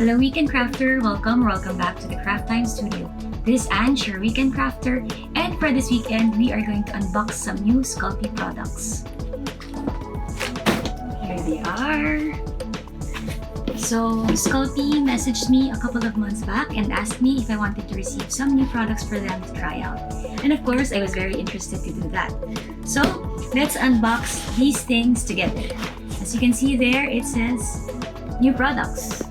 Hello Weekend Crafter! Welcome back to the Craft Time Studio. This is Ange, your Weekend Crafter, and for this weekend, we are going to unbox some new Sculpey products. Here they are. So, Sculpey messaged me a couple of months back and asked me if I wanted to receive some new products for them to try out. And of course, I was very interested to do that. So, let's unbox these things together. As you can see there, it says new products.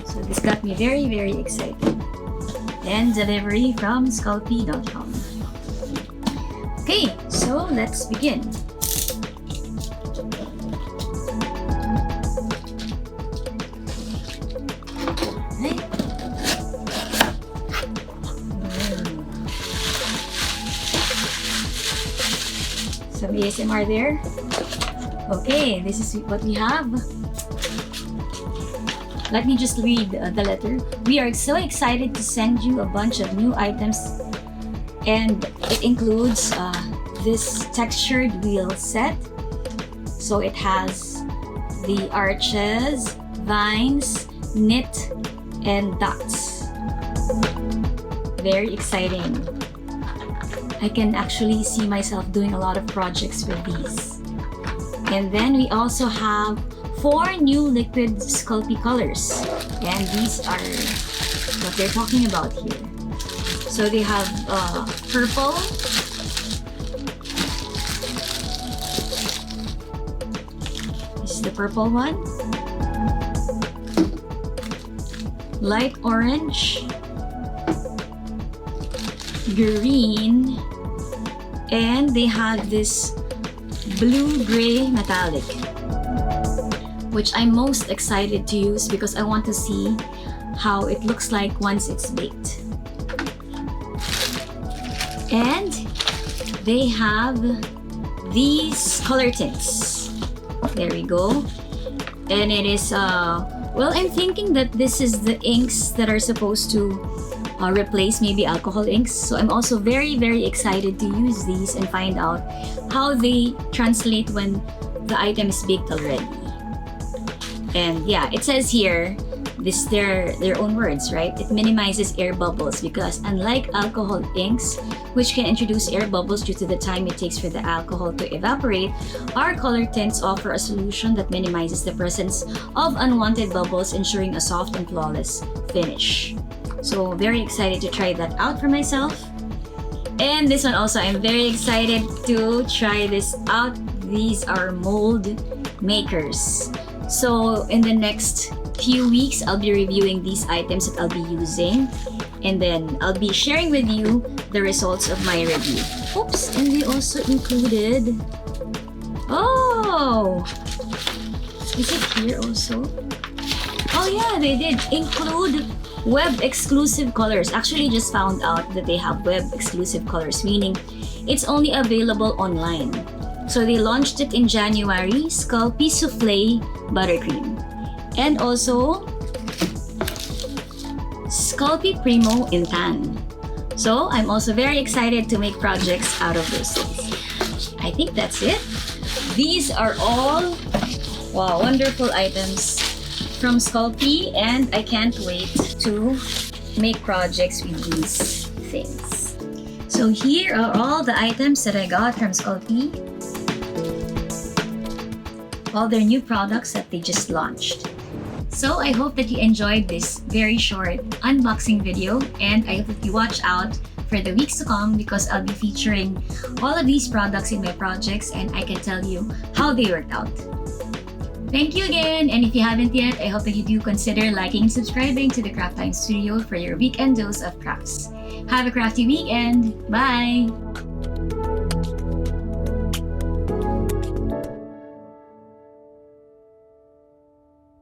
So this got me very, very excited. And delivery from Sculpey.com. Okay, so let's begin. Right. Some ASMR there. Okay, this is what we have. Let me just read the letter. We are so excited to send you a bunch of new items, and it includes this textured wheel set. So it has the arches, vines, knit, and dots. Very exciting. I can actually see myself doing a lot of projects with these. And then we also have 4 new liquid Sculpey colors, and these are what they're talking about here. So they have purple, this is the purple one, light orange, green, and they have this blue-gray metallic, which I'm most excited to use because I want to see how it looks like once it's baked. And they have these color tints. There we go. And it is, well, I'm thinking that this is the inks that are supposed to replace maybe alcohol inks. So I'm also very, very excited to use these and find out how they translate when the item is baked already. And yeah, it says here, this their own words, right? It minimizes air bubbles because unlike alcohol inks, which can introduce air bubbles due to the time it takes for the alcohol to evaporate, our color tints offer a solution that minimizes the presence of unwanted bubbles, ensuring a soft and flawless finish. So very excited to try that out for myself. And this one also, I'm very excited to try this out. These are mold makers. So in the next few weeks, I'll be reviewing these items that I'll be using, and then I'll be sharing with you the results of my review. Oops, and they also included, oh, is it here also? Oh yeah, they did include web exclusive colors. Actually, just found out that they have web exclusive colors, meaning it's only available online. So they launched it in January, Sculpey Souffle Buttercream. And also, Sculpey Premo in Tan. So I'm also very excited to make projects out of those things. I think that's it. These are all, wow, wonderful items from Sculpey, and I can't wait to make projects with these things. So here are all the items that I got from Sculpey. All their new products that they just launched. So I hope that you enjoyed this very short unboxing video, and I hope that you watch out for the weeks to come because I'll be featuring all of these products in my projects and I can tell you how they worked out. Thank you again, and if you haven't yet, I hope that you do consider liking and subscribing to the Craft Time Studio for your weekend dose of crafts. Have a crafty weekend! Bye!